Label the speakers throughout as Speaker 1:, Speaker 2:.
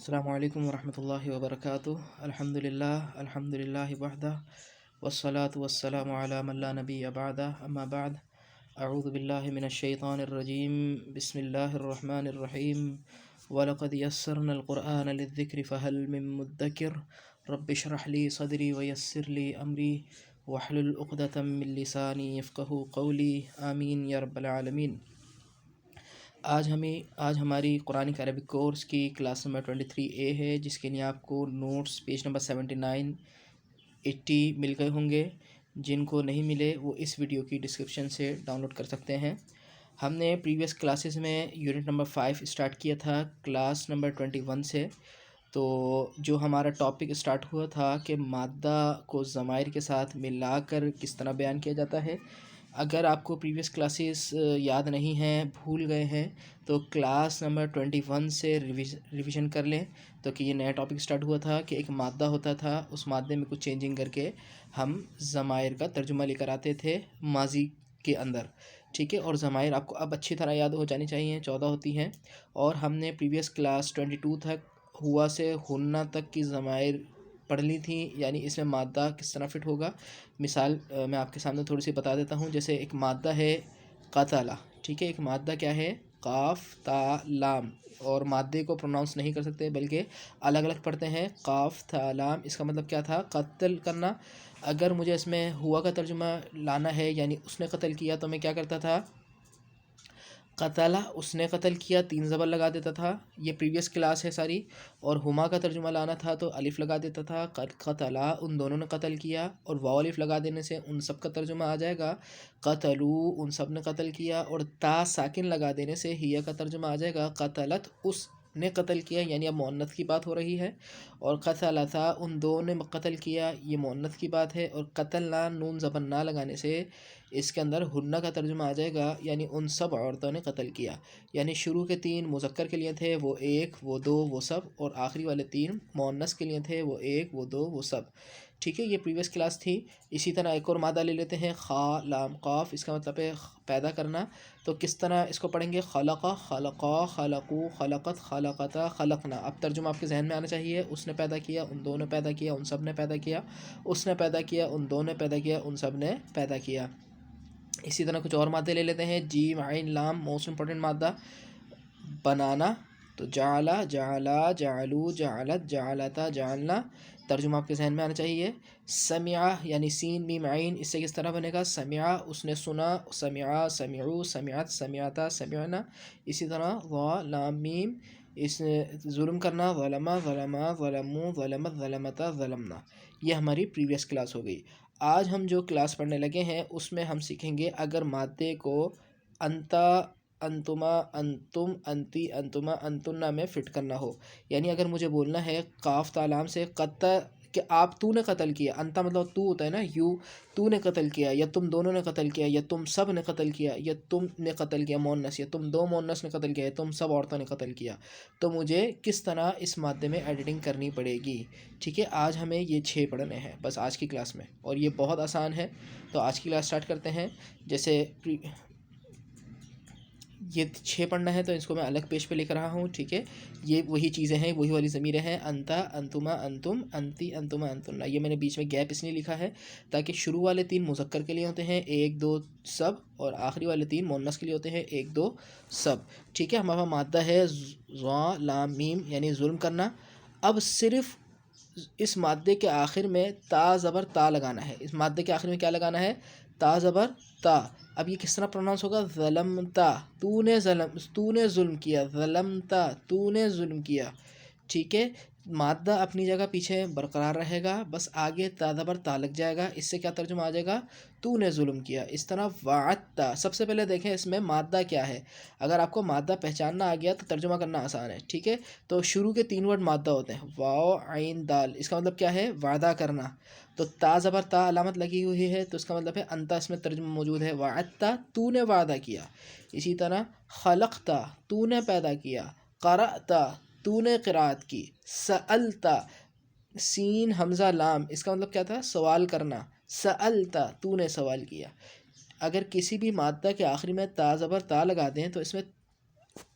Speaker 1: السلام علیکم ورحمۃ اللہ وبرکاتہ۔ الحمد للہ وحدہ والصلاة والسلام علی من لا نبی بعدہ، اما بعد، اعوذ باللہ من الشیطان الرجیم، بسم اللہ الرحمن الرحیم۔ وَلَقَدْ يَسَّرْنَا الْقُرْآنَ لِلذِّكْرِ فَهَلْ مِن مُّدَّكِرٍ رَبِّ اشْرَحْ لِي صَدْرِي وَيَسِّرْ لِي أَمْرِي وَاحْلُلْ عُقْدَةً مِّن لِّسَانِي يَفْقَهُوا قَوْلِي، آمین یا رب العالمین۔ آج ہماری قرآن کے عربک کورس کی کلاس نمبر 23A ہے، جس کے لیے آپ کو نوٹس پیج نمبر 79 80 مل گئے ہوں گے۔ جن کو نہیں ملے وہ اس ویڈیو کی ڈسکرپشن سے ڈاؤن لوڈ کر سکتے ہیں۔ ہم نے پریویس کلاسز میں یونٹ نمبر 5 اسٹارٹ کیا تھا کلاس نمبر 21 سے۔ تو جو ہمارا ٹاپک اسٹارٹ ہوا تھا کہ مادہ کو ضمائر کے ساتھ ملا کر کس طرح بیان کیا جاتا ہے۔ اگر آپ کو پریویس کلاسز یاد نہیں ہیں، بھول گئے ہیں، تو کلاس نمبر 21 سے ریویژن کر لیں۔ تو کہ یہ نیا ٹاپک اسٹارٹ ہوا تھا کہ ایک مادہ ہوتا تھا، اس مادے میں کچھ چینجنگ کر کے ہم ضمائر کا ترجمہ لے کر آتے تھے ماضی کے اندر، ٹھیک ہے۔ اور ضمائر آپ کو اب اچھی طرح یاد ہو جانی چاہیے، 14 ہوتی ہیں۔ اور ہم نے پریویس کلاس 22 تک ہوا سے ہننا تک کی ضمائر پڑھ لی تھی، یعنی اس میں مادہ کس طرح فٹ ہوگا۔ مثال میں آپ کے سامنے تھوڑی سی بتا دیتا ہوں۔ جیسے ایک مادہ ہے قتلہ، ٹھیک ہے۔ ایک مادہ کیا ہے؟ قاف تا لام، اور مادے کو پروناؤنس نہیں کر سکتے بلکہ الگ الگ پڑھتے ہیں، قاف تا لام۔ اس کا مطلب کیا تھا؟ قتل کرنا۔ اگر مجھے اس میں ہوا کا ترجمہ لانا ہے، یعنی اس نے قتل کیا، تو میں کیا کرتا تھا؟ قتلہ، اس نے قتل کیا، 3 زبر لگا دیتا تھا۔ یہ پریویس کلاس ہے ساری۔ اور ہما کا ترجمہ لانا تھا تو الف لگا دیتا تھا، قتلہ ان دونوں نے قتل کیا، اور واو الف لگا دینے سے ان سب کا ترجمہ آ جائے گا قتلو ان سب نے قتل کیا، اور تا ساکن لگا دینے سے ہیا کا ترجمہ آ جائے گا قتلت اس نے قتل کیا، یعنی اب مؤنث کی بات ہو رہی ہے۔ اور قتلتا ان دو نے قتل کیا، یہ مؤنث کی بات ہے۔ اور قتلنا نون زبر نہ لگانے سے اس کے اندر ہنہ کا ترجمہ آ جائے گا، یعنی ان سب عورتوں نے قتل کیا۔ یعنی شروع کے 3 مذکر کے لیے تھے، وہ 1 وہ 2 وہ سب، اور آخری والے 3 مؤنث کے لیے تھے، وہ 1 وہ 2 وہ سب، ٹھیک ہے۔ یہ پریویس کلاس تھی۔ اسی طرح ایک اور مادہ لے لیتے ہیں، خا لام قاف، اس کا مطلب ہے پیدا کرنا۔ تو کس طرح اس کو پڑھیں گے؟ خلقہ خلقا خلقو خلقت خلقتا خلقنا۔ اب ترجمہ آپ کے ذہن میں آنا چاہیے۔ اس نے پیدا کیا، ان دو نے پیدا کیا، ان سب نے پیدا کیا۔ اس نے پیدا کیا، ان دو نے پیدا کیا، ان سب نے پیدا کیا۔ اسی طرح کچھ اور مادے لے لیتے ہیں، جیم عین لام، موسٹ امپورٹنٹ مادہ بنانا۔ تو جعلا جعلا جعلو جعلت جعلتا جعلنا، ترجمہ آپ کے ذہن میں آنا چاہیے۔ سمعہ یعنی سین میم عین، اس سے کس طرح بنے گا؟ سمعہ اس نے سنا، سمعا سمعو سمعت سمعتا سمعنا۔ اسی طرح وا لام میم، اس نے ظلم کرنا، ظلما ظلما ظلمو ظلمت ظلمتا ظلمنا۔ یہ ہماری پریویس کلاس ہو گئی۔ آج ہم جو کلاس پڑھنے لگے ہیں اس میں ہم سیکھیں گے اگر مادے کو انتا انتما انتم انتی انتما انتنا میں فٹ کرنا ہو، یعنی اگر مجھے بولنا ہے قاف تا لام سے کہ آپ تو نے قتل کیا، انتا مطلب تو ہوتا ہے نا، یو، تو نے قتل کیا، یا تم دونوں نے قتل کیا، یا تم سب نے قتل کیا، یا تم نے قتل کیا مؤنث، یا تم دو مؤنث نے قتل کیا، یا تم سب عورتوں نے قتل کیا، تو مجھے کس طرح اس مادے میں ایڈیٹنگ کرنی پڑے گی، ٹھیک ہے۔ آج ہمیں یہ 6 پڑھنے ہیں بس آج کی کلاس میں، اور یہ بہت آسان ہے۔ تو آج کی کلاس سٹارٹ کرتے ہیں۔ جیسے یہ 6 پڑھنا ہے تو اس کو میں الگ پیج پہ لکھ رہا ہوں، ٹھیک ہے۔ یہ وہی چیزیں ہیں، وہی والی ضمیریں ہیں، انتا انتما انتم انتی انتما انتنا۔ یہ میں نے بیچ میں گیپ اس لیے لکھا ہے تاکہ شروع والے 3 مذکر کے لیے ہوتے ہیں، 1 2 سب، اور آخری والے 3 مؤنث کے لیے ہوتے ہیں، 1 2 سب، ٹھیک ہے۔ ہمارا مادہ ہے ظا لام میم، یعنی ظلم کرنا۔ اب صرف اس مادے کے آخر میں تا زبر تا لگانا ہے۔ اس مادے کے آخر میں کیا لگانا ہے؟ تا زبر تا۔ اب یہ کس طرح پروناؤنس ہوگا؟ ظلمتا، تو نے ظلم کیا، ظلمتا تو نے ظلم کیا، ٹھیک ہے۔ مادہ اپنی جگہ پیچھے برقرار رہے گا، بس آگے تا زبر تا لگ جائے گا، اس سے کیا ترجمہ آ جائے گا؟ تو نے ظلم کیا۔ اس طرح وعدتا، سب سے پہلے دیکھیں اس میں مادہ کیا ہے۔ اگر آپ کو مادہ پہچاننا آ گیا تو ترجمہ کرنا آسان ہے، ٹھیک ہے۔ تو شروع کے 3 ورڈ مادہ ہوتے ہیں، واو عین دال، اس کا مطلب کیا ہے؟ وعدہ کرنا۔ تو تا زبر تا علامت لگی ہوئی ہے تو اس کا مطلب ہے انتا، اس میں ترجمہ موجود ہے، وعدتا تو نے وعدہ کیا۔ اسی طرح خلقتا تو نے پیدا کیا، قرأتا تو نے قرأت کی، سألتا سین حمزہ لام، اس کا مطلب کیا تھا؟ سوال کرنا، سألتا تو نے سوال کیا۔ اگر کسی بھی مادہ کے آخری میں تا زبر تا لگا دیں تو اس میں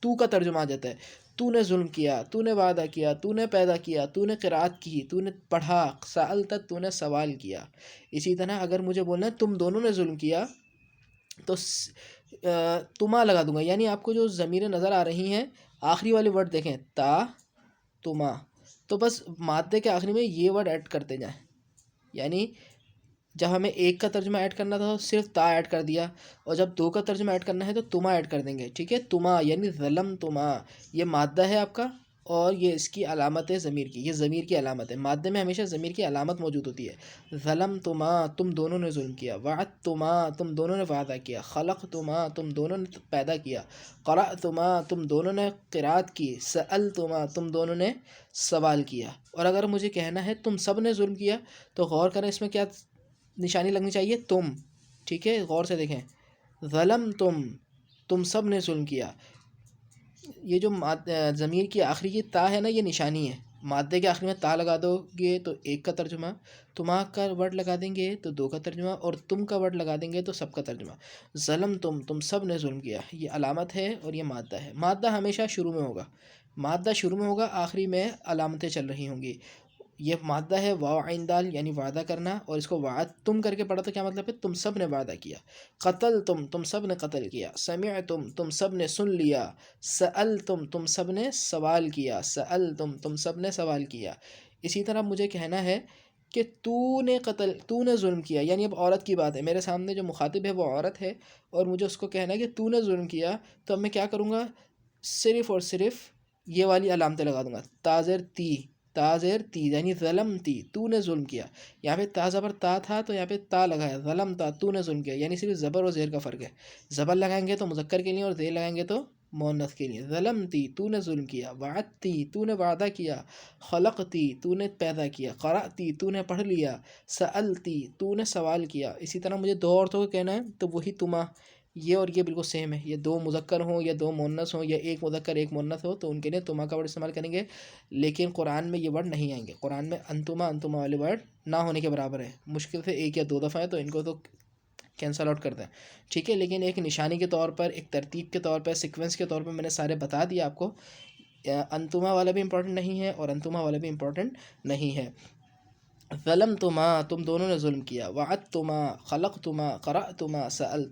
Speaker 1: تو کا ترجمہ آ جاتا ہے، تو نے ظلم کیا، تو نے وعدہ کیا، تو نے پیدا کیا، تو نے قرات کی، تو نے پڑھا، سألت تو نے سوال کیا۔ اسی طرح اگر مجھے بولنا ہے تم دونوں نے ظلم کیا تو تما لگا دوں گا، یعنی آپ کو جو ضمیریں نظر آ رہی ہیں آخری والے ورڈ دیکھیں تا تما، تو بس مادے کے آخری میں یہ ورڈ ایڈ کرتے جائیں، یعنی جب ہمیں ایک کا ترجمہ ایڈ کرنا تھا تو صرف تا ایڈ کر دیا، اور جب دو کا ترجمہ ایڈ کرنا ہے تو تما ایڈ کر دیں گے، ٹھیک ہے۔ تما یعنی ظلم تما، یہ مادہ ہے آپ کا، اور یہ اس کی علامت ہے ضمیر کی، یہ ضمیر کی علامت ہے، مادے میں ہمیشہ ضمیر کی علامت موجود ہوتی ہے۔ ظلم تما تم دونوں نے ظلم کیا، وعد تما تم دونوں نے وعدہ کیا، خلق تما تم دونوں نے پیدا کیا، قرأ تما تم دونوں نے قرات کی، سأل تما تم دونوں نے سوال کیا۔ اور اگر مجھے کہنا ہے تم سب نے ظلم کیا تو غور کریں اس میں کیا نشانی لگنی چاہیے، تم، ٹھیک ہے، غور سے دیکھیں، ظلم تم سب نے ظلم کیا، یہ جو ضمیر کی آخری کی تا ہے نا یہ نشانی ہے، مادے کے آخری میں تا لگا دو گے تو ایک کا ترجمہ، تما کا ورڈ لگا دیں گے تو دو کا ترجمہ، اور تم کا ورڈ لگا دیں گے تو سب کا ترجمہ۔ ظلم تم سب نے ظلم کیا، یہ علامت ہے اور یہ مادہ ہے۔ مادہ ہمیشہ شروع میں ہوگا، مادہ شروع میں ہوگا، آخری میں علامتیں چل رہی ہوں گی۔ یہ مادہ ہے واو عین دال یعنی وعدہ کرنا، اور اس کو وعد تم کر کے پڑھا تو کیا مطلب ہے، تم سب نے وعدہ کیا۔ قتل تم سب نے قتل کیا، سمع تم سب نے سن لیا، سأل تم سب نے سوال کیا، سأل تم سب نے سوال کیا۔ اسی طرح مجھے کہنا ہے کہ تو نے ظلم کیا، یعنی اب عورت کی بات ہے، میرے سامنے جو مخاطب ہے وہ عورت ہے اور مجھے اس کو کہنا ہے کہ تو نے ظلم کیا، تو اب میں کیا کروں گا، صرف اور صرف یہ والی علامتیں لگا دوں گا، تازر تی یعنی ظلم تی تو نے ظلم کیا، یہاں پہ تا زبر تا تھا تو یہاں پہ تا لگایا، ظلم تا تو نے ظلم کیا، یعنی صرف زبر اور زیر کا فرق ہے، زبر لگائیں گے تو مذکر کے لیے اور زیر لگائیں گے تو مؤنث کے لیے۔ ظلم تی تو نے ظلم کیا، وعدتی تو نے وعدہ کیا، خلقتی تو نے پیدا کیا، قرأتی تو نے پڑھ لیا، سألتی تو نے سوال کیا۔ اسی طرح مجھے دو عورتوں کو کہنا ہے تو وہی تما، یہ اور یہ بالکل سیم ہے، یہ دو مذکر ہوں یا دو مؤنث ہوں یا ایک مذکر ایک مؤنث ہو تو ان کے لیے تما کا ورڈ استعمال کریں گے، لیکن قرآن میں یہ ورڈ نہیں آئیں گے، قرآن میں انتما والے ورڈ نہ ہونے کے برابر ہے، مشکل سے ایک یا دو دفعہ ہے تو ان کو تو کینسل آؤٹ کر دیں، ٹھیک ہے۔ لیکن ایک نشانی کے طور پر، ایک ترتیب کے طور پر، سیکوینس کے طور پر میں نے سارے بتا دیا آپ کو، انتما والا بھی امپورٹنٹ نہیں ہے اور انتما والا بھی امپورٹنٹ نہیں ہے۔ ظلم تم دونوں نے ظلم کیا، وعد خلق قرأ سأل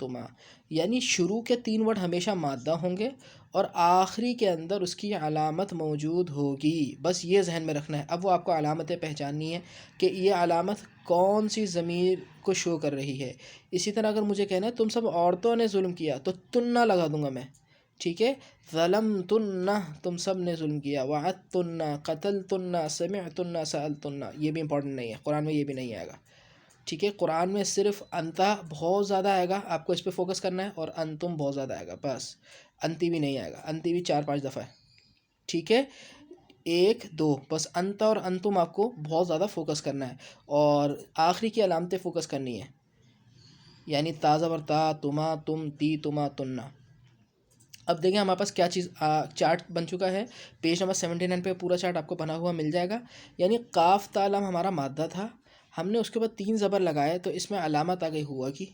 Speaker 1: یعنی شروع کے تین ورڈ ہمیشہ مادہ ہوں گے اور آخری کے اندر اس کی علامت موجود ہوگی، بس یہ ذہن میں رکھنا ہے۔ اب وہ آپ کو علامتیں پہچاننی ہے کہ یہ علامت کون سی ضمیر کو شو کر رہی ہے۔ اسی طرح اگر مجھے کہنا ہے تم سب عورتوں نے ظلم کیا تو تنہ لگا دوں گا میں، ٹھیک ہے۔ ظلمتن تم سب نے ظلم کیا، وعدتن قتلتن سمعتن سألتن، یہ بھی امپورٹنٹ نہیں ہے، قرآن میں یہ بھی نہیں آئے گا، ٹھیک ہے۔ قرآن میں صرف انتا بہت زیادہ آئے گا، آپ کو اس پہ فوکس کرنا ہے، اور انتم بہت زیادہ آئے گا، بس انتی بھی نہیں آئے گا، انتی بھی 4-5 دفعہ ہے، ٹھیک ہے، 1-2 بس انتا اور انتم آپ کو بہت زیادہ فوکس کرنا ہے، اور آخری کی علامتیں فوکس کرنی ہے، یعنی تا زبر تا، تما تم، تی تما تنہ۔ اب دیکھیں ہمارے پاس کیا چیز چارٹ بن چکا ہے، پیج نمبر 79 پہ پورا چارٹ آپ کو بنا ہوا مل جائے گا۔ یعنی قاف تا لام ہمارا مادہ تھا، ہم نے اس کے بعد 3 زبر لگائے تو اس میں علامت آ گئی ہوا کی،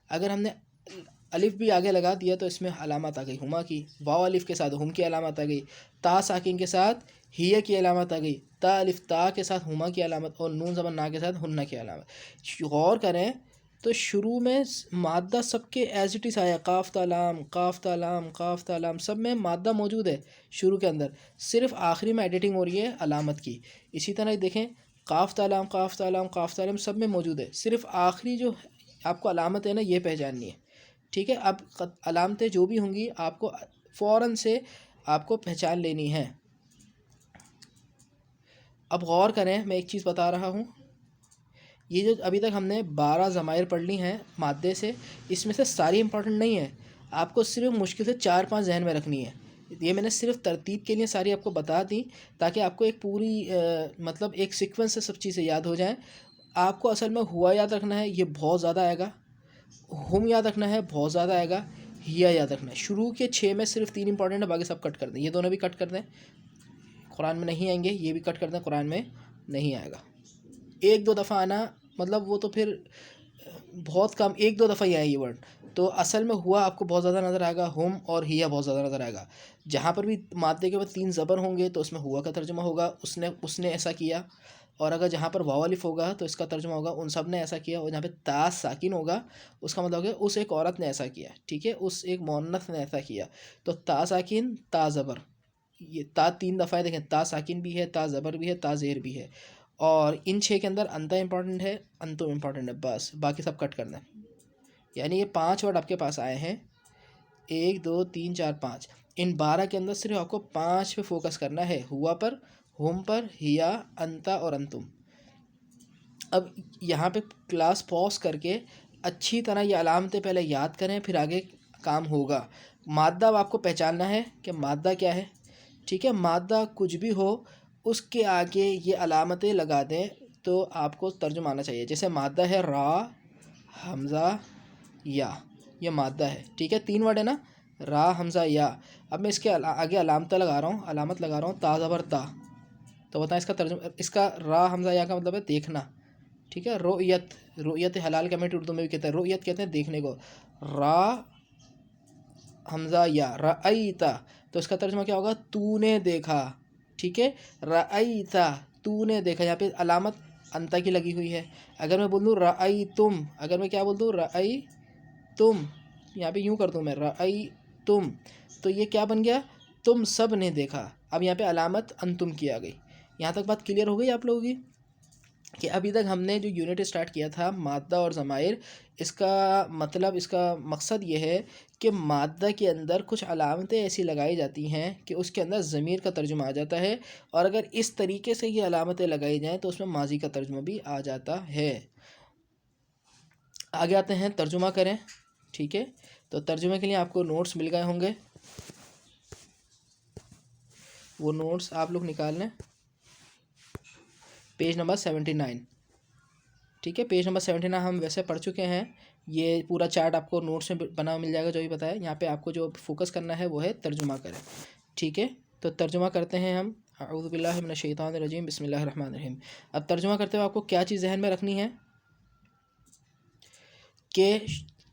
Speaker 1: اگر ہم نے الف بھی آگے لگا دیا تو اس میں علامت آ گئی ہما کی، واو الف کے ساتھ ہم کی علامت آ گئی، تا ساکن کے ساتھ ہیہ کی علامت آ گئی، تا الف تا کے ساتھ ہما کی علامت، اور نون زبر نا کے ساتھ ہنہ کی علامت۔ غور کریں تو شروع میں مادہ سب کے ایز اٹ از آیا، قاف تا لام سب میں مادہ موجود ہے شروع کے اندر، صرف آخری میں ایڈیٹنگ ہو رہی ہے علامت کی۔ اسی طرح دیکھیں قاف تا لام سب میں موجود ہے، صرف آخری جو آپ کو علامت ہے نا یہ پہچاننی ہے، ٹھیک ہے۔ اب علامتیں جو بھی ہوں گی آپ کو فوراً سے آپ کو پہچان لینی ہے۔ اب غور کریں، میں ایک چیز بتا رہا ہوں، یہ جو ابھی تک ہم نے 12 ضمائر پڑھ لی ہیں مادے سے، اس میں سے ساری امپورٹنٹ نہیں ہے، آپ کو صرف مشکل سے 4-5 ذہن میں رکھنی ہے، یہ میں نے صرف ترتیب کے لیے ساری آپ کو بتا دی تاکہ آپ کو ایک پوری مطلب ایک سیکوینس سے سب چیزیں یاد ہو جائیں۔ آپ کو اصل میں ہوا یاد رکھنا ہے، یہ بہت زیادہ آئے گا، ہم یاد رکھنا ہے بہت زیادہ آئے گا، ہیا یاد رکھنا ہے۔ شروع کے 6 میں صرف 3 امپورٹنٹ ہے، باقی سب کٹ کر دیں، یہ دونوں بھی کٹ کر دیں، قرآن میں نہیں آئیں گے، یہ بھی کٹ کر دیں، قرآن میں نہیں آئے گا۔ 1-2 دفعہ آنا مطلب وہ تو پھر بہت کم، 1-2 دفعہ ہی آئے یہ ورڈ، تو اصل میں ہوا آپ کو بہت زیادہ نظر آئے گا، ہم اور ہیا بہت زیادہ نظر آئے گا. جہاں پر بھی مادے کے بعد 3 زبر ہوں گے تو اس میں ہوا کا ترجمہ ہوگا، اس نے ایسا کیا. اور اگر جہاں پر واو الف ہوگا تو اس کا ترجمہ ہوگا ان سب نے ایسا کیا. اور جہاں پہ تا ساکن ہوگا اس کا مطلب ہوگا اس ایک عورت نے ایسا کیا. ٹھیک ہے، اس ایک مؤنث نے ایسا کیا. تو تا ساکن تا زبر، یہ تا 3 دفعہ ہے، دیکھیں تا ساکن بھی ہے، تا زبر بھی ہے، تا زیر بھی ہے. اور ان 6 کے اندر انتا امپورٹنٹ ہے، انتم امپورٹنٹ ہے، بس باقی سب کٹ کرنا ہے. یعنی یہ 5 ورڈ آپ کے پاس آئے ہیں، 1 2 3 4 5. ان 12 کے اندر صرف آپ کو 5 پہ فوکس کرنا ہے، ہوا پر، ہم پر، ہیا، انتا اور انتم. اب یہاں پہ کلاس پاز کر کے اچھی طرح یہ علامتیں پہلے یاد کریں، پھر آگے کام ہوگا. مادہ اب آپ کو پہچاننا ہے کہ مادہ کیا ہے. ٹھیک ہے، مادہ کچھ بھی ہو اس کے آگے یہ علامتیں لگا دیں تو آپ کو ترجمہ آنا چاہیے. جیسے مادہ ہے را، حمزہ، یا، یہ مادہ ہے. ٹھیک ہے، 3 ورڈ ہے نا، را، حمزہ، یا. اب میں اس کے آگے علامت لگا رہا ہوں تا زبر تا. تو بتائیں اس کا ترجمہ، اس کا را حمزہ یا کا مطلب ہے دیکھنا. ٹھیک ہے، رؤیت حلال کا میٹ اردو میں بھی کہتے ہیں، رؤیت کہتے ہیں دیکھنے کو. را حمزہ یا، رأیتا، تو اس کا ترجمہ کیا ہوگا؟ تو نے دیکھا. ٹھیک ہے، رأیتا، تو نے دیکھا. یہاں پہ علامت انتا کی لگی ہوئی ہے. اگر میں بول دوں رأیتم، اگر میں کیا بول دوں رأیتم، یہاں پہ یوں کر دوں میں رأیتم، تو یہ کیا بن گیا؟ تم سب نے دیکھا. اب یہاں پہ علامت انتم کی آ گئی. یہاں تک بات کلیئر ہو گئی آپ لوگوں کی کہ ابھی تک ہم نے جو یونٹ اسٹارٹ کیا تھا مادہ اور ضمائر، اس کا مطلب، اس کا مقصد یہ ہے کہ مادہ کے اندر کچھ علامتیں ایسی لگائی جاتی ہیں کہ اس کے اندر ضمیر کا ترجمہ آ جاتا ہے، اور اگر اس طریقے سے یہ علامتیں لگائی جائیں تو اس میں ماضی کا ترجمہ بھی آ جاتا ہے. آگے آتے ہیں، ترجمہ کریں. ٹھیک ہے، تو ترجمے کے لیے آپ کو نوٹس مل گئے ہوں گے، وہ نوٹس آپ لوگ نکال لیں. Page number 79. ٹھیک ہے، پیج نمبر 79 ہم ویسے پڑھ چکے ہیں. یہ پورا چارٹ آپ کو نوٹس میں بنا مل جائے گا جو بھی بتایا. یہاں پہ آپ کو جو فوکس کرنا ہے وہ ہے ترجمہ کریں. ٹھیک ہے، تو ترجمہ کرتے ہیں ہم. اعوذ باللہ من الشیطان الرجیم، بسم اللہ الرحمن الرحیم. اب ترجمہ کرتے ہوئے آپ کو کیا چیز ذہن میں رکھنی ہے کہ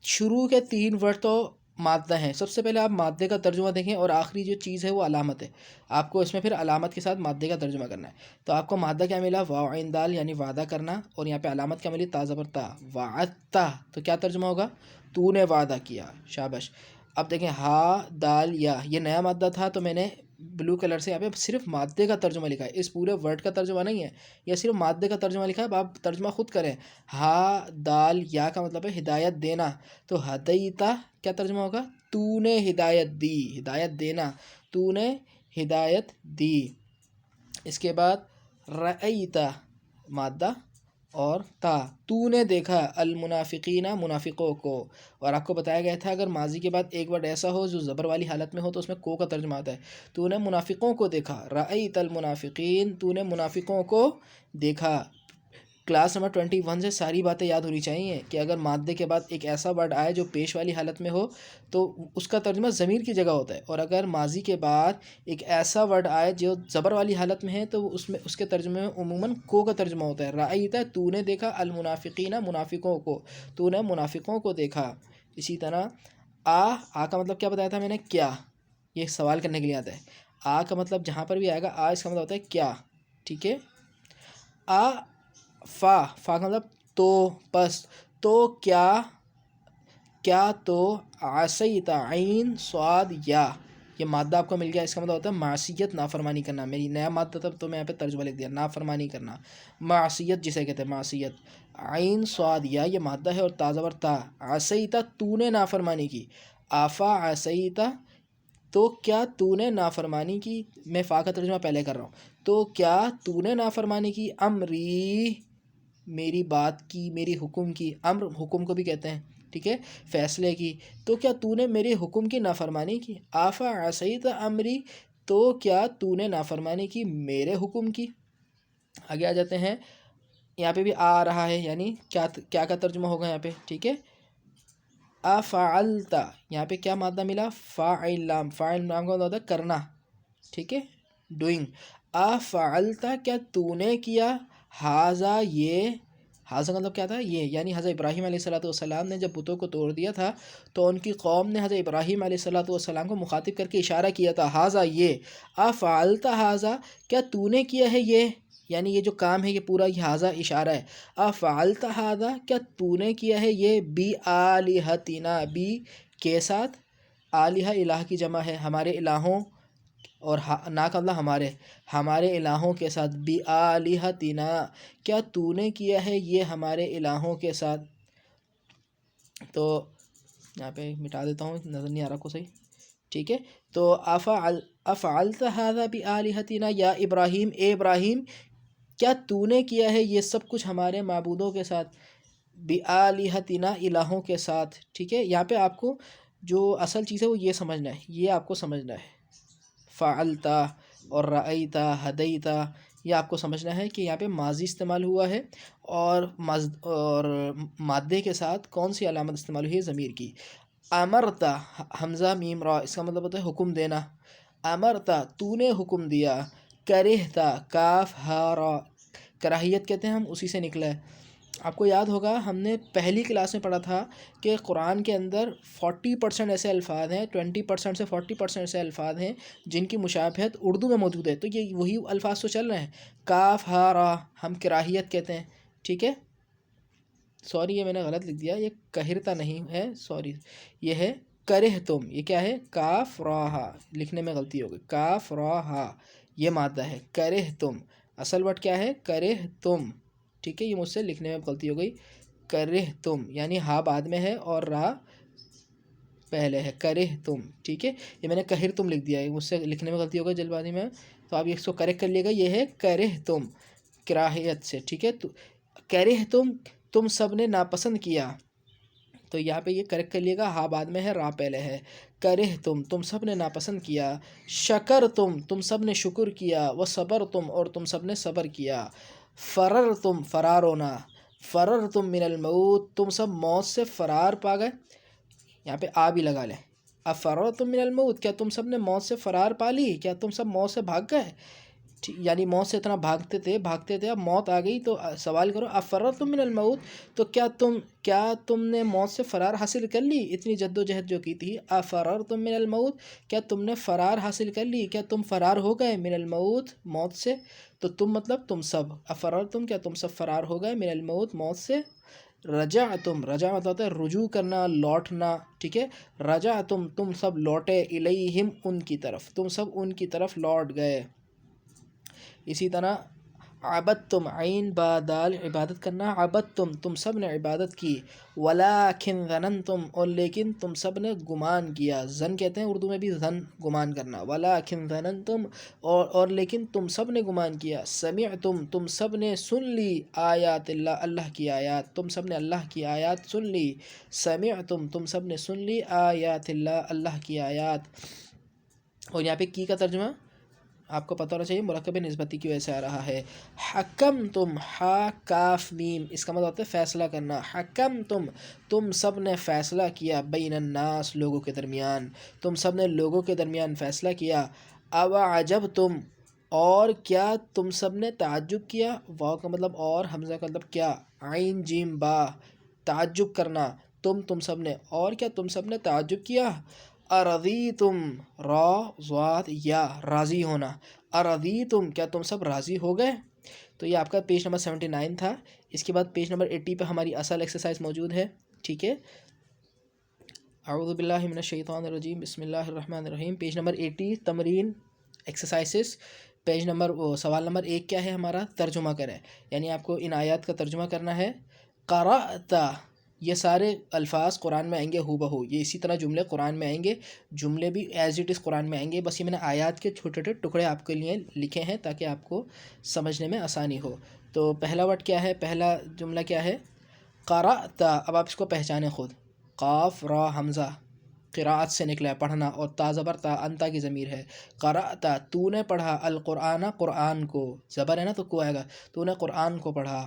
Speaker 1: شروع کے 3 ورڈ تو مادہ ہیں. سب سے پہلے آپ مادے کا ترجمہ دیکھیں، اور آخری جو چیز ہے وہ علامت ہے. آپ کو اس میں پھر علامت کے ساتھ مادے کا ترجمہ کرنا ہے. تو آپ کو مادہ کیا ملا؟ واو عین دال، یعنی وعدہ کرنا. اور یہاں پہ علامت کیا ملی؟ تا زبر تا، وعدتا. تو کیا ترجمہ ہوگا؟ تو نے وعدہ کیا. شاباش. اب دیکھیں ہا دال یا، یہ نیا مادہ تھا تو میں نے بلو کلر سے یہاں پہ صرف مادے کا ترجمہ لکھا ہے، اس پورے ورڈ کا ترجمہ نہیں ہے، یہ صرف مادے کا ترجمہ لکھا ہے. اب آپ ترجمہ خود کریں. ہا دال یا کا مطلب ہے ہدایت دینا. تو ہدیتا کیا ترجمہ ہوگا؟ تو نے ہدایت دی، ہدایت دینا، تو نے ہدایت دی. اس کے بعد رأیتا مادہ، اور تا، تو نے دیکھا المنافقین، منافقوں کو. اور آپ کو بتایا گیا تھا اگر ماضی کے بعد ایک ورڈ ایسا ہو جو زبر والی حالت میں ہو تو اس میں کو کا ترجمہ آتا ہے. تو نے منافقوں کو دیکھا، رأیت المنافقین، تو نے منافقوں کو دیکھا. کلاس نمبر 21 سے ساری باتیں یاد ہونی چاہیے کہ اگر مادے کے بعد ایک ایسا ورڈ آئے جو پیش والی حالت میں ہو تو اس کا ترجمہ ضمیر کی جگہ ہوتا ہے، اور اگر ماضی کے بعد ایک ایسا ورڈ آئے جو زبر والی حالت میں ہے تو اس کے ترجمے میں عموماً کو کا ترجمہ ہوتا ہے. رأیتا، تو نے دیکھا، المنافقین، منافقوں کو، تو نے منافقوں کو دیکھا. اسی طرح آ کا مطلب کیا بتایا تھا میں نے؟ کیا. یہ سوال کرنے کے لیے آتا ہے. آ کا مطلب جہاں پر بھی آئے گا اس کا مطلب ہوتا ہے کیا. ٹھیک ہے، فا کا مطلب تو، پس، تو کیا تو. عصیت، عین صاد یا، یہ مادہ آپ کو مل گیا، اس کا مطلب ہوتا ہے معصیت، نافرمانی کرنا. میری نیا مادہ تھا تو میں یہاں پہ ترجمہ لکھ دیا، نافرمانی کرنا، معصیت جسے کہتے ہیں معصیت. عین صاد یا یہ مادہ ہے، اور تا زبر تا. عصیت، تو نے نافرمانی کی. آفا عصیت، تو کیا تو نے نافرمانی کی. میں فا کا ترجمہ پہلے کر رہا ہوں. تو کیا تو نے نافرمانی کی. امری، میری بات کی، میری حکم کی. امر حکم کو بھی کہتے ہیں. ٹھیک ہے، فیصلے کی. تو کیا تو نے میرے حکم کی نافرمانی کی. آفا عصیت امری، تو کیا تو نے نافرمانی کی میرے حکم کی. آگے آ جاتے ہیں. یہاں پہ بھی آ رہا ہے، یعنی کیا کا ترجمہ ہوگا یہاں پہ. ٹھیک ہے، افعلتا، یہاں پہ کیا مادہ ملا؟ فاعل لام. فاعل لام کا مطلب ہوتا ہے کرنا. ٹھیک ہے، ڈوئنگ. افعلتا، کیا تو نے کیا. ہاذا، یہ. حاضہ کا مطلب کیا تھا؟ یہ یعنی حضرت ابراہیم علیہ السلام نے جب بتوں کو توڑ دیا تھا تو ان کی قوم نے حضرت ابراہیم علیہ السلام کو مخاطب کر کے اشارہ کیا تھا، حاضہ یہ، افعلت حاضہ، کیا تو نے کیا ہے یہ، یعنی یہ جو کام ہے یہ پورا یہ حاضہ اشارہ ہے، افعلت حاضہ، کیا تو نے کیا ہے یہ، بی آلہتنا، بی کے ساتھ، آلہہ الہ کی جمع ہے، ہمارے الہوں، اور نا کا مطلب ہمارے الہوں کے ساتھ، بی آلہتنا، کیا تو نے کیا ہے یہ ہمارے الہوں کے ساتھ. تو یہاں پہ مٹا دیتا ہوں، نظر نہیں آ رہا کو صحیح، ٹھیک ہے. تو افعلت ھذا بآلہتنا یا ابراہیم، اے ابراہیم کیا تو نے کیا ہے یہ سب کچھ ہمارے معبودوں کے ساتھ، بآلہتنا الہوں کے ساتھ. ٹھیک ہے، یہاں پہ آپ کو جو اصل چیز ہے وہ یہ سمجھنا ہے، یہ آپ کو سمجھنا ہے. فعلتا اور رأیتا، ہدیتا، یہ آپ کو سمجھنا ہے کہ یہاں پہ ماضی استعمال ہوا ہے، اور مادے کے ساتھ کون سی علامت استعمال ہوئی ہے؟ ضمیر کی. امرتا، حمزہ میم را، اس کا مطلب ہوتا ہے حکم دینا. امرتا، تو نے حکم دیا. کرہتا، کاف ہا را، کراہیت کہتے ہیں ہم، اسی سے نکلا ہے. آپ کو یاد ہوگا ہم نے پہلی کلاس میں پڑھا تھا کہ قرآن کے اندر 40% ایسے الفاظ ہیں، 20% سے 40% ایسے الفاظ ہیں جن کی مشابہت اردو میں موجود ہے. تو یہ وہی الفاظ تو چل رہے ہیں. کاف ہا را ہم کراہیت کہتے ہیں. ٹھیک ہے، سوری یہ میں نے غلط لکھ دیا، یہ کہرتا نہیں ہے، سوری یہ ہے کرہ تم. یہ کیا ہے؟ کاف را ہا، لکھنے میں غلطی ہو گئی، کاف را ہا یہ مادہ ہے. کرہ تم، اصل ورڈ کیا ہے؟ کرہ تم. ٹھیک ہے، یہ مجھ سے لکھنے میں غلطی ہو گئی. کرہ تم یعنی ہا بعد میں ہے اور را پہلے ہے. کرہ تم، ٹھیک ہے، یہ میں نے کہر تم لکھ دیا ہے، مجھ سے لکھنے میں غلطی ہو گئی جلد بازی میں، تو آپ اس کو کریکٹ کر لیے گا. یہ ہے کرہ تم، کراہیت سے. ٹھیک ہے، تو کرہ تم سب نے ناپسند کیا، تو یہاں پہ یہ کریکٹ کر لیے گا، ہا بعد میں ہے را پہلے ہے. کرہ تم سب نے ناپسند کیا. شکر تم سب نے شکر کیا. و صبر اور تم سب نے صبر کیا. فرر فرار ہونا. فرر من الموت، تم سب موت سے فرار پا گئے. یہاں پہ آ بھی لگا لیں. افررتم من الموت، کیا تم سب نے موت سے فرار پا لی، کیا تم سب موت سے بھاگ گئے. یعنی موت سے اتنا بھاگتے تھے، اب موت آ گئی تو سوال کرو افررتم من الموت، تو کیا تم نے موت سے فرار حاصل کر لی، اتنی جد و جہد جو کی تھی. افررتم من الموت، کیا تم نے فرار حاصل کر لی، کیا تم فرار ہو گئے، من الموت موت سے. تو تم مطلب تم سب، افررتم کیا تم سب فرار ہو گئے، من الموت موت سے. رجعتم، رجع مطلب ہوتا ہے رجوع کرنا، لوٹنا. ٹھیک ہے، رجعتم تم سب لوٹے، الیہم ان کی طرف، تم سب ان کی طرف لوٹ گئے. اسی طرح عبدتم، عین با دال عبادت کرنا، عبدتم تم سب نے عبادت کی. ولکن ظننتم اور لیکن تم سب نے گمان کیا. ظن کہتے ہیں اردو میں بھی ظن گمان کرنا. ولکن ظننتم اور لیکن تم سب نے گمان کیا. سمعتم تم سب نے سن لی. آیات اللہ، اللہ کی آیات، تم سب نے اللہ کی آیات سن لی. سمعتم تم سب نے سن لی. آیات اللہ، اللہ کی آیات. اور یہاں پہ کی کا ترجمہ آپ کو پتہ ہونا چاہیے، مرکب نسبتی کی وجہ سے آ رہا ہے. حکمتم، ہا کاف میم، اس کا مطلب ہوتا ہے فیصلہ کرنا. حکمتم تم سب نے فیصلہ کیا. بین الناس لوگوں کے درمیان، تم سب نے لوگوں کے درمیان فیصلہ کیا. اوعجبتم اور کیا تم سب نے تعجب کیا. واو کا مطلب اور، حمزہ کا مطلب کیا، عین جیم با تعجب کرنا. تم سب نے، اور کیا تم سب نے تعجب کیا. ارضیتم، را ضاد یا راضی ہونا. ارضیتم کیا تم سب راضی ہو گئے. تو یہ آپ کا پیج نمبر 79 تھا. اس کے بعد پیج نمبر 80 پہ ہماری اصل ایکسرسائز موجود ہے. ٹھیک ہے، اعوذ باللہ من الشیطان الرجیم، بسم اللہ الرحمن الرحیم. پیج نمبر 80 تمرین ایکسرسائزز. پیج نمبر سوال نمبر 1 کیا ہے ہمارا؟ ترجمہ کریں، یعنی آپ کو ان آیات کا ترجمہ کرنا ہے. قرأت، یہ سارے الفاظ قرآن میں آئیں گے ہو بہو، یہ اسی طرح جملے قرآن میں آئیں گے، جملے بھی ایز اٹ از قرآن میں آئیں گے. بس یہ میں نے آیات کے چھوٹے چھوٹے ٹکڑے آپ کے لیے لکھے ہیں تاکہ آپ کو سمجھنے میں آسانی ہو. تو پہلا ورڈ کیا ہے، پہلا جملہ کیا ہے؟ قرأت. اب آپ اس کو پہچانیں خود. قاف را حمزہ قراءت سے نکلا ہے پڑھنا، اور تا زبر تا، انتا کی ضمیر ہے. قرأت تو نے پڑھا، القرآن قرآن کو، زبر ہے نا تو کو آئے گا. تو نے قرآن کو پڑھا.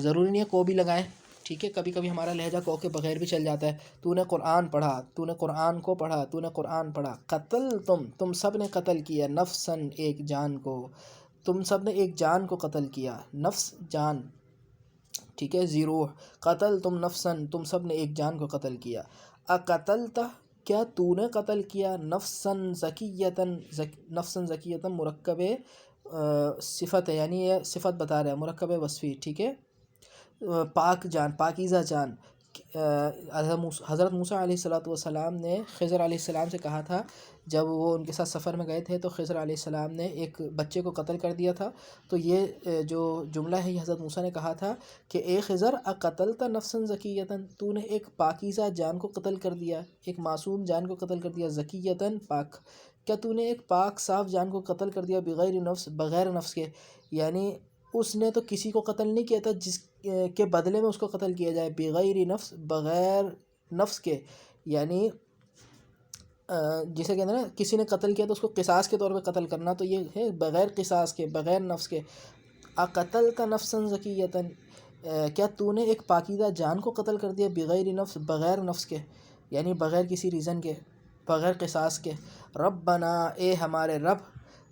Speaker 1: ضروری نہیں ہے کو بھی لگائیں، ٹھیک ہے، کبھی کبھی ہمارا لہجہ کو کے بغیر بھی چل جاتا ہے. تو نے قرآن پڑھا، تو نے قرآن کو پڑھا، تو نے قرآن پڑھا. قتل تم سب نے قتل کیا. نفسن ایک جان کو، تم سب نے ایک جان کو قتل کیا. نفس جان. ٹھیک ہے، ذی روح، قتل تم نفسن، تم سب نے ایک جان کو قتل کیا، اقتلت، کیا تو نے قتل کیا، نفسن زکیتن، نفسن زکیتن مرکب صفت ہے، یعنی یہ صفت بتا رہا ہے، مرکب وصفی، ٹھیک ہے، پاک جان، پاکیزہ جان۔ حضرت موسیٰ علیہ السلام نے خضر علیہ السلام سے کہا تھا، جب وہ ان کے ساتھ سفر میں گئے تھے تو خضر علیہ السلام نے ایک بچے کو قتل کر دیا تھا، تو یہ جو جملہ ہے یہ حضرت موسیٰ نے کہا تھا کہ اے خضر اقتلت نفسا زکیتن، تو نے ایک پاکیزہ جان کو قتل کر دیا، ایک معصوم جان کو قتل کر دیا، زکیتن پاک، کیا تو نے ایک پاک صاف جان کو قتل کر دیا، بغیر نفس، بغیر نفس کے، یعنی اس نے تو کسی کو قتل نہیں کیا تھا جس کے بدلے میں اس کو قتل کیا جائے، بغیر نفس، بغیر نفس کے، یعنی جسے کہتے ہیں نا کسی نے قتل کیا تو اس کو قصاص کے طور پہ قتل کرنا، تو یہ ہے بغیر قصاص کے، بغیر نفس کے۔ اقتلت نفسا زکیتن، کیا تو نے ایک پاکیزہ جان کو قتل کر دیا، بغیر نفس، بغیر نفس کے، یعنی بغیر کسی ریزن کے، بغیر قصاص کے۔ ربنا، اے ہمارے رب۔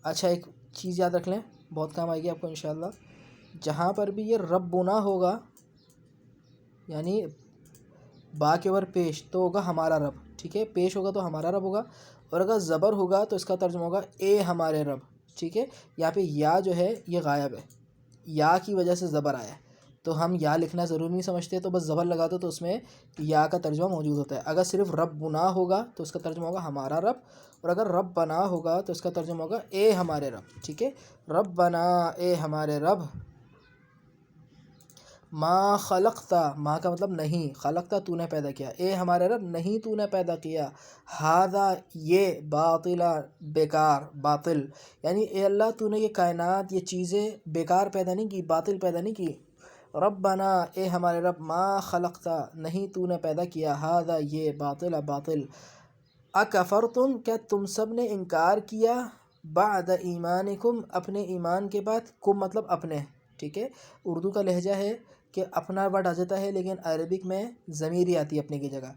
Speaker 1: اچھا ایک چیز یاد رکھ لیں، بہت کام آئے گی آپ کو انشاءاللہ، جہاں پر بھی یہ ربنا ہوگا یعنی با کے اوپر پیش تو ہوگا ہمارا رب، ٹھیک ہے، پیش ہوگا تو ہمارا رب ہوگا، اور اگر زبر ہوگا تو اس کا ترجمہ ہوگا اے ہمارے رب، ٹھیک ہے۔ یہاں پہ یا جو ہے یہ غائب ہے، یا کی وجہ سے زبر آیا ہے، تو ہم یا لکھنا ضروری نہیں سمجھتے، تو بس زبر لگا دو تو اس میں یا کا ترجمہ موجود ہوتا ہے۔ اگر صرف ربنا ہوگا تو اس کا ترجمہ ہوگا ہمارا رب، اور اگر ربنا ہوگا تو اس کا ترجمہ ہوگا اے ہمارے رب، ٹھیک ہے۔ ربنا، اے ہمارے رب، ما خلقتا، ما کا مطلب نہیں، خلقتا تو نے پیدا کیا، اے ہمارے رب نہیں تو نے پیدا کیا، ھذا یہ، باطلا بیکار، باطل، یعنی اے اللہ تو نے یہ کائنات، یہ چیزیں بیکار پیدا نہیں کی، باطل پیدا نہیں کی۔ ربنا، اے ہمارے رب، ما خلقتا نہیں تو نے پیدا کیا، ھذا یہ، باطلا باطل، اکفرتم، کیا تم سب نے انکار کیا، بعد ایمانکم، اپنے ایمان کے بعد، کم مطلب اپنے، ٹھیک ہے، اردو کا لہجہ ہے کہ اپنا ورڈ آ جاتا ہے لیکن عربک میں ضمیر ہی آتی ہے اپنے کی جگہ،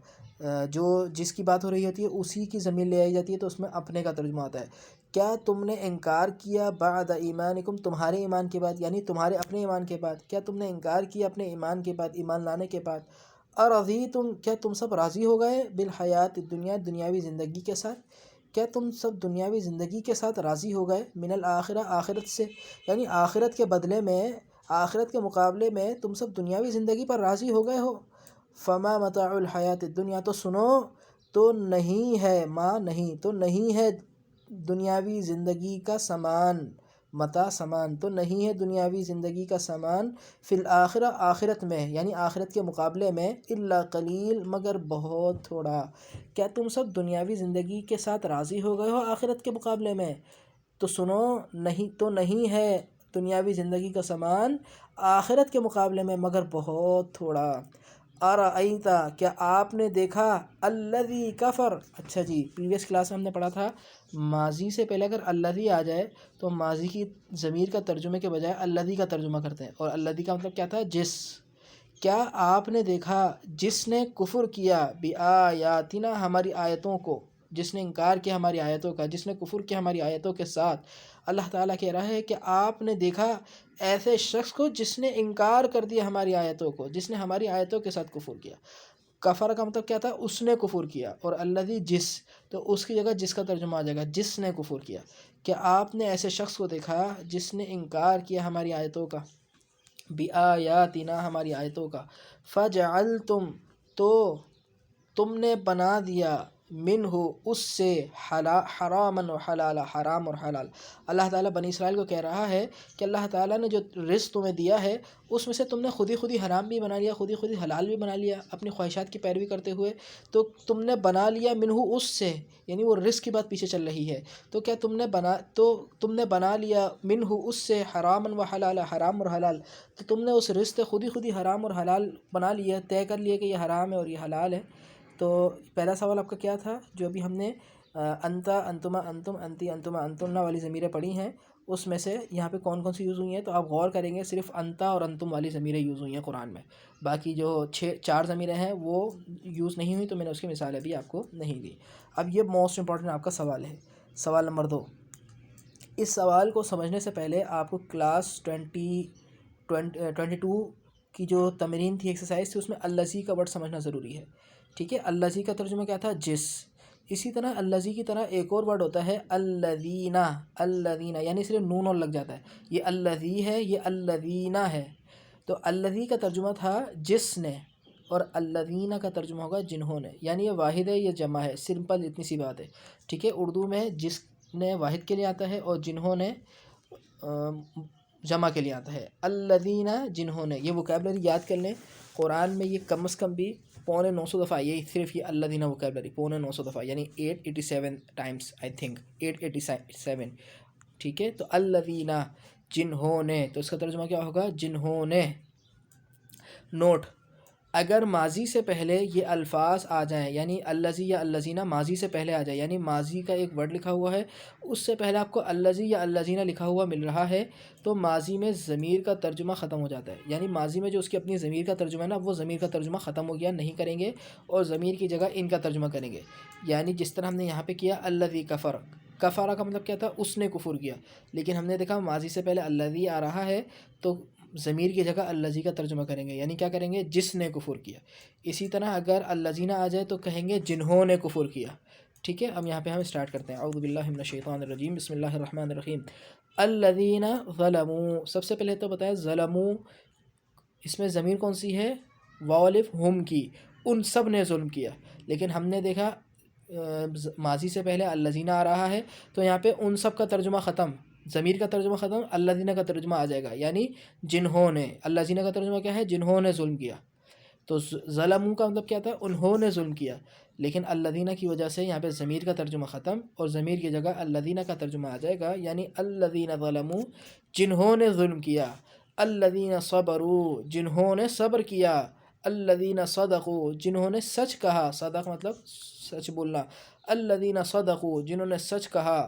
Speaker 1: جو جس کی بات ہو رہی ہوتی ہے اسی کی ضمیر لے آئی جاتی ہے، تو اس میں اپنے کا ترجمہ آتا ہے۔ کیا تم نے انکار کیا، بعد ایمانکم، تمہارے ایمان کے بعد، یعنی تمہارے اپنے ایمان کے بعد، کیا تم نے انکار کیا اپنے ایمان کے بعد، ایمان لانے کے بعد، ارضیتم، کیا تم سب راضی ہو گئے، بالحیات الدنیا، دنیاوی زندگی کے ساتھ، کیا تم سب دنیاوی زندگی کے ساتھ راضی ہو گئے، من الآخرہ، آخرت سے، یعنی آخرت کے بدلے میں، آخرت کے مقابلے میں تم سب دنیاوی زندگی پر راضی ہو گئے ہو۔ فما متاع الحیات الدنیا، تو سنو، تو نہیں ہے، ما نہیں، تو نہیں ہے دنیاوی زندگی کا سامان، متاع سامان، تو نہیں ہے دنیاوی زندگی کا سامان، فی الآخرہ، آخرت میں، یعنی آخرت کے مقابلے میں، الا قلیل، مگر بہت تھوڑا۔ کیا تم سب دنیاوی زندگی کے ساتھ راضی ہو گئے ہو آخرت کے مقابلے میں؟ تو سنو، نہیں، تو نہیں ہے دنیاوی زندگی کا سامان آخرت کے مقابلے میں مگر بہت تھوڑا۔ ارأیتا، کیا آپ نے دیکھا، الذی کفر، اچھا جی پریویس کلاس میں ہم نے پڑھا تھا ماضی سے پہلے اگر الذی آ جائے تو ماضی کی ضمیر کا ترجمے کے بجائے الذی کا ترجمہ کرتے ہیں، اور الذی کا مطلب کیا تھا، جس، کیا آپ نے دیکھا جس نے کفر کیا، بآیاتنا، ہماری آیتوں کو، جس نے انکار کیا ہماری آیتوں کا، جس نے کفر کیا ہماری آیتوں کے ساتھ۔ اللہ تعالیٰ کہہ رہا ہے کہ آپ نے دیکھا ایسے شخص کو جس نے انکار کر دیا ہماری آیتوں کو، جس نے ہماری آیتوں کے ساتھ کفر کیا۔ کفر کا مطلب کیا تھا، اس نے کفر کیا، اور الذی، جس، تو اس کی جگہ جس کا ترجمہ آ جائے گا، جس نے کفر کیا۔ کہ آپ نے ایسے شخص کو دیکھا جس نے انکار کیا ہماری آیتوں کا، بآیاتنا، ہماری آیتوں کا، فجعلتم، تو تم نے بنا دیا، منہ، اس سے، حراما و حلالا، حرام اور حلال۔ اللہ تعالیٰ بنی اسرائیل کو کہہ رہا ہے کہ اللہ تعالیٰ نے جو رزق تمہیں دیا ہے اس میں سے تم نے خود ہی حرام بھی بنا لیا، خود ہی حلال بھی بنا لیا، اپنی خواہشات کی پیروی کرتے ہوئے، تو تم نے بنا لیا منہ، اس سے، یعنی وہ رزق کی بات پیچھے چل رہی ہے، تو کیا تم نے بنا لیا منہ، اس سے، حراما و حلالا، حرام اور حلال، تو تم نے اس رزق خود ہی حرام اور حلال بنا لیا، طے کر لیا کہ یہ حرام ہے اور یہ حلال ہے۔ تو پہلا سوال آپ کا کیا تھا، جو ابھی ہم نے انتا، انتما، انتم، انتی، انتما، انتنا والی ضمیریں پڑھی ہیں، اس میں سے یہاں پہ کون کون سی یوز ہوئی ہیں، تو آپ غور کریں گے صرف انتا اور انتم والی ضمیریں یوز ہوئی ہیں قرآن میں، باقی جو 4 ضمیریں ہیں وہ یوز نہیں ہوئی، تو میں نے اس کی مثالیں بھی آپ کو نہیں دی۔ اب یہ موسٹ امپورٹنٹ آپ کا سوال ہے، سوال نمبر 2۔ اس سوال کو سمجھنے سے پہلے آپ کو کلاس 22 کی جو تمرین تھی، ایکسرسائز تھی، اس میں الذی کا ورڈ سمجھنا ضروری ہے، ٹھیک ہے. الذی کا ترجمہ کیا تھا؟ جس. اسی طرح الذی کی طرح ایک اور ورڈ ہوتا ہے الذین. الذین یعنی صرف نون اور لگ جاتا ہے. یہ الذی ہے، یہ الذین ہے. تو الذی کا ترجمہ تھا جس نے، اور الذین کا ترجمہ ہوگا جنہوں نے. یعنی یہ واحد ہے، یہ جمع ہے. سمپل اتنی سی بات ہے، ٹھیک ہے. اردو میں جس نے واحد کے لیے آتا ہے اور جنہوں نے جمع کے لیے آتا ہے. الذین جنہوں نے. یہ وکیبلری یاد کر لیں. قرآن میں یہ کم از کم بھی 950 دفعہ، یہی صرف یہ الذین وکیبلری 950 دفعہ، یعنی 887 ٹائمس آئی تھنک 887، ٹھیک ہے. تو الذین جنہوں نے، تو اس کا ترجمہ کیا ہوگا؟ جنہوں نے. نوٹ: اگر ماضی سے پہلے یہ الفاظ آ جائیں، یعنی الذی یا الذین ماضی سے پہلے آ جائے، یعنی ماضی کا ایک ورڈ لکھا ہوا ہے، اس سے پہلے آپ کو الذی یا الذین لکھا ہوا مل رہا ہے، تو ماضی میں ضمیر کا ترجمہ ختم ہو جاتا ہے. یعنی ماضی میں جو اس کی اپنی ضمیر کا ترجمہ ہے نا، وہ ضمیر کا ترجمہ ختم ہو گیا، نہیں کریں گے، اور ضمیر کی جگہ ان کا ترجمہ کریں گے. یعنی جس طرح ہم نے یہاں پہ کیا الذی کفر. کفارہ کا مطلب کیا تھا؟ اس نے کفر کیا. لیکن ہم نے دیکھا ماضی سے پہلے الذی آ رہا ہے، تو ضمیر کی جگہ الذی کا ترجمہ کریں گے. یعنی کیا کریں گے؟ جس نے کفر کیا. اسی طرح اگر الذین آ جائے تو کہیں گے جنہوں نے کفر کیا، ٹھیک ہے. اب یہاں پہ ہم اسٹارٹ کرتے ہیں. اعوذ باللہ من الشیطان الرجیم، بسم اللہ الرحمن الرحیم. الذین ظلموا. سب سے پہلے تو بتایا ظلموا، اس میں ضمیر کون سی ہے؟ واو الف ہم کی. ان سب نے ظلم کیا. لیکن ہم نے دیکھا ماضی سے پہلے الذین آ رہا ہے، تو یہاں پہ ان سب کا ترجمہ ختم، ضمیر کا ترجمہ ختم، الذین کا ترجمہ آ جائے گا. یعنی جنہوں نے. الذین کا ترجمہ کیا ہے؟ جنہوں نے ظلم کیا. تو ظلموا کا مطلب کیا تھا؟ انہوں نے ظلم کیا. لیکن الذین کی وجہ سے یہاں پہ ضمیر کا ترجمہ ختم، اور ضمیر کی جگہ الذین کا ترجمہ آ جائے گا. یعنی الذین ظلموا جنہوں نے ظلم کیا. الذین صبروا جنہوں نے صبر کیا. الذین صدقوا جنہوں نے سچ کہا. صدق مطلب سچ بولنا. الذین صدقوا جنہوں نے سچ کہا.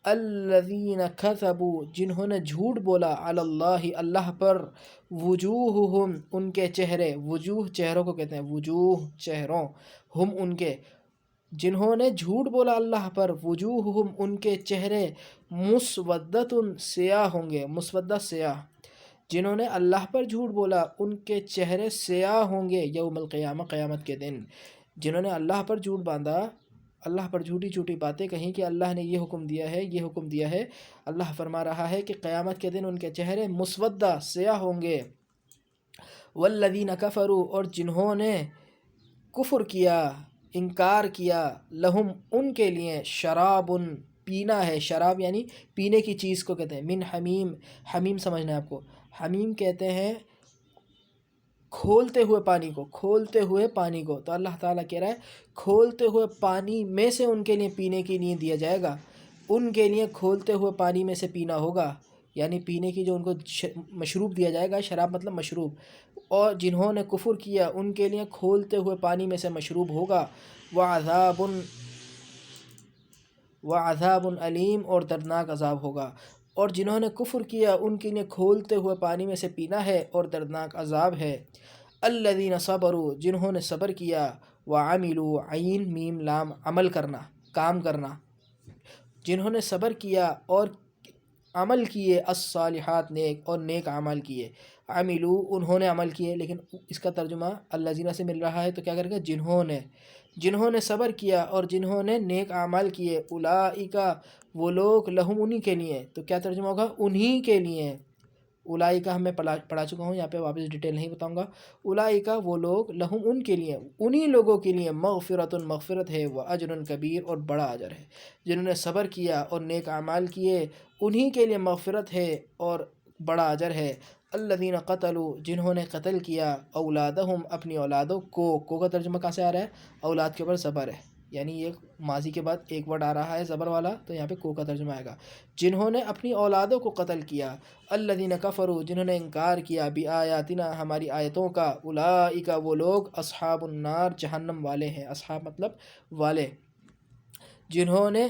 Speaker 1: الذین کذبوا جنہوں نے جھوٹ بولا. علی اللہ اللہ پر. وجوہہم ان کے چہرے. وجوہ چہروں کو کہتے ہیں، وجوہ چہروں. ہم ان کے. جنہوں نے جھوٹ بولا اللہ پر. وجوہہم ان کے چہرے. مسودۃ سیاہ ہوں گے. مسودہ سیاہ. جنہوں نے اللہ پر جھوٹ بولا ان کے چہرے سیاہ ہوں گے یوم القیامہ قیامت کے دن. جنہوں نے اللہ پر جھوٹ باندھا، اللہ پر جھوٹی جھوٹی باتیں کہیں کہ اللہ نے یہ حکم دیا ہے، یہ حکم دیا ہے، اللہ فرما رہا ہے کہ قیامت کے دن ان کے چہرے مسودہ سیاہ ہوں گے. والذین کفروا اور جنہوں نے کفر کیا، انکار کیا، لہم ان کے لیے شراب پینا ہے. شراب یعنی پینے کی چیز کو کہتے ہیں. من حمیم. حمیم سمجھنا ہے آپ کو. حمیم کہتے ہیں کھولتے ہوئے پانی کو. کھولتے ہوئے پانی کو. تو اللہ تعالیٰ کہہ رہا ہے کھولتے ہوئے پانی میں سے ان کے لیے پینے کے لیے دیا جائے گا. ان کے لیے کھولتے ہوئے پانی میں سے پینا ہوگا. یعنی پینے کی جو ان کو مشروب دیا جائے گا. شراب مطلب مشروب. اور جنہوں نے کفر کیا ان کے لیے کھولتے ہوئے پانی میں سے مشروب ہوگا. وعذاب علیم اور دردناک عذاب ہوگا. اور جنہوں نے کفر کیا ان کے لیے کھولتے ہوئے پانی میں سے پینا ہے اور دردناک عذاب ہے. الذین صبروا جنہوں نے صبر کیا. وعملوا عین میم لام عمل کرنا، کام کرنا. جنہوں نے صبر کیا اور عمل کیے. الصالحات نیک اور نیک عمل کیے. عملوا انہوں نے عمل کیے، لیکن اس کا ترجمہ الذین سے مل رہا ہے تو کیا کرے گا؟ جنہوں نے صبر کیا اور جنہوں نے نیک اعمال کیے. اولئک وہ لوگ، لہم انہی کے لیے. تو کیا ترجمہ ہوگا؟ انہی کے لیے. اولئک ہم میں پڑھا چکا ہوں، یہاں پہ واپس ڈیٹیل نہیں بتاؤں گا. اولئک وہ لوگ، لہم ان کے لیے، انہی لوگوں کے لیے، مغفرۃ مغفرت ہے، واجر کبیر اور بڑا اجر ہے. جنہوں نے صبر کیا اور نیک اعمال کیے انہی کے لیے مغفرت ہے اور بڑا اجر ہے. الذین قتلوا جنہوں نے قتل کیا. اولادہم اپنی اولادوں کو کا ترجمہ کہاں سے آ رہا ہے؟ اولاد کے اوپر زبر ہے، یعنی یہ ماضی کے بعد ایک ورڈ آ رہا ہے زبر والا، تو یہاں پہ کو کا ترجمہ آئے گا. جنہوں نے اپنی اولادوں کو قتل کیا. الذین کفروا جنہوں نے انکار کیا. بآیاتنا ہماری آیتوں کا. اولئک وہ لوگ اصحاب النار جہنم والے ہیں. اصحاب مطلب والے. جنہوں نے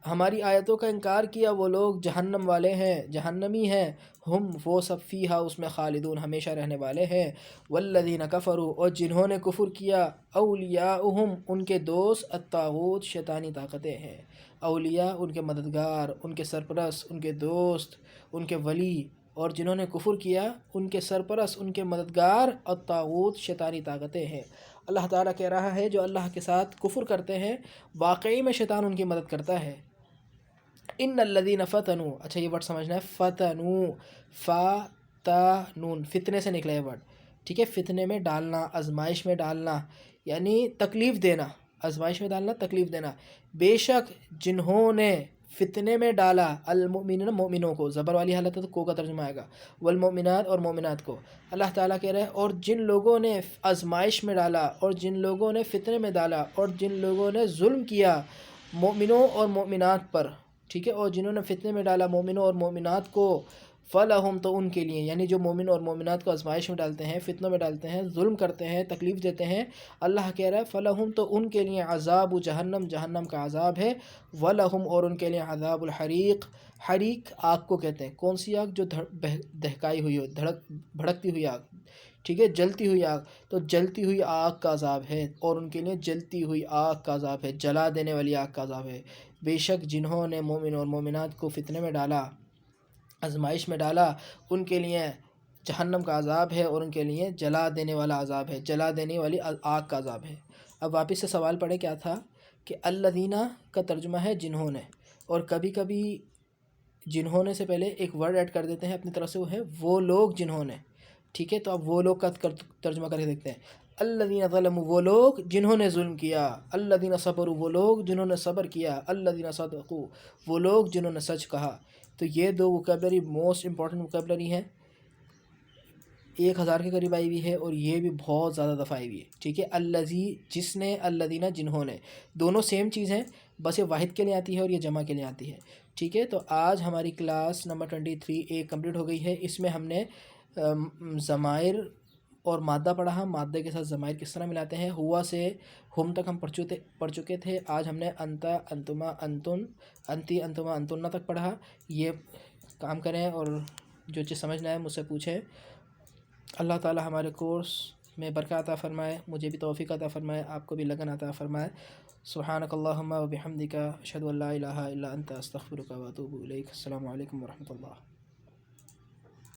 Speaker 1: ہماری آیتوں کا انکار کیا وہ لوگ جہنم والے ہیں، جہنمی ہیں. ہم وہ سب فیہا اس میں خالدون ہمیشہ رہنے والے ہیں. والذین کفروا اور جنہوں نے کفر کیا. اولیاؤہم ان کے دوست. الطاغوت شیطانی طاقتیں ہیں. اولیاء ان کے مددگار، ان کے سرپرست، ان کے دوست، ان کے ولی اور جنہوں نے کفر کیا ان کے سرپرست، ان کے مددگار الطاغوت شیطانی طاقتیں ہیں۔ اللہ تعالیٰ کہہ رہا ہے جو اللہ کے ساتھ کفر کرتے ہیں واقعی میں شیطان ان کی مدد کرتا ہے۔ ان الذین فتنوا، اچھا یہ ورڈ سمجھنا ہے، فتنوا، فتنون، فتنے سے نکلا یہ ورڈ، ٹھیک ہے، فتنے میں ڈالنا، آزمائش میں ڈالنا، یعنی تکلیف دینا، آزمائش میں ڈالنا، تکلیف دینا۔ بے شک جنہوں نے فتنے میں ڈالا، المؤمنین مومنوں کو، زبر والی حالت ہے تو کو کا ترجمہ آئے گا، والمؤمنات اور مومنات کو۔ اللہ تعالیٰ کہہ رہے ہیں اور جن لوگوں نے آزمائش میں ڈالا، اور جن لوگوں نے فتنے میں ڈالا، اور جن لوگوں نے ظلم کیا مومنوں اور مومنات پر، ٹھیک ہے، اور جنہوں نے فتنے میں ڈالا مومنوں اور مومنات کو، فلہم، تو ان کے لیے، یعنی جو مومن اور مومنات کو آزمائش میں ڈالتے ہیں، فتنوں میں ڈالتے ہیں، ظلم کرتے ہیں، تکلیف دیتے ہیں، اللہ کہہ رہا ہے فلہم، تو ان کے لیے عذاب جہنم، جہنم کا عذاب ہے، ولہم، اور ان کے لیے عذاب الحریق، حریق آگ کو کہتے ہیں، کون سی آگ؟ جو دہکائی ہوئی ہو، بھڑکتی ہوئی آگ، ٹھیک ہے، جلتی ہوئی آگ، تو جلتی ہوئی آگ کا عذاب ہے، اور ان کے لیے جلتی ہوئی آگ کا عذاب ہے، جلا دینے والی آگ کا عذاب ہے۔ بے شک جنہوں نے مومن اور مومنات کو فتنے میں ڈالا، آزمائش میں ڈالا، ان کے لیے جہنم کا عذاب ہے، اور ان کے لیے جلا دینے والا عذاب ہے، جلا دینے والی آگ کا عذاب ہے۔ اب واپس سے سوال پڑھے، کیا تھا کہ الذین کا ترجمہ ہے جنہوں نے، اور کبھی کبھی جنہوں نے سے پہلے ایک ورڈ ایڈ کر دیتے ہیں اپنی طرف سے، وہ ہے وہ لوگ جنہوں نے، ٹھیک ہے، تو اب وہ لوگ کا ترجمہ کر کے دیکھتے ہیں۔ الذین ظلموا، وہ لوگ جنہوں نے ظلم کیا، الذین صبروا، وہ لوگ جنہوں نے صبر کیا، الذین صدقوا، وہ لوگ جنہوں نے سچ کہا۔ تو یہ دو وکیبلری موسٹ امپورٹنٹ وکیبلری ہیں، 1000 کے قریب آئی ہوئی ہے، اور یہ بھی بہت زیادہ دفعہ آئی ہوئی ہے، ٹھیک ہے۔ الذی، جس نے، الذین، جنہوں نے، دونوں سیم چیز ہیں، بس یہ واحد کے لیے آتی ہے اور یہ جمع کے لیے آتی ہے، ٹھیک ہے۔ تو آج ہماری کلاس نمبر 23 کمپلیٹ ہو گئی ہے۔ اس میں ہم نے ضمائر اور مادہ پڑھا، مادہ کے ساتھ ضمائر کس طرح ملاتے ہیں، ہوا سے ہم تک ہم پڑھ چکے تھے۔ آج ہم نے انتا، انتما، انتن، انتی، انتما، انتنہ تک پڑھا۔ یہ کام کریں اور جو چیز سمجھنا ہے مجھ سے پوچھیں۔ اللہ تعالی ہمارے کورس میں برکت عطا فرمائے، مجھے بھی توفیق عطا فرمائے، آپ کو بھی لگن عطا فرمائے۔ سبحانک اللہم و بحمدک، اشہد ان لا الہ الا انت، استغفرک و اتوب الیک۔ السلام علیکم ورحمۃ اللہ۔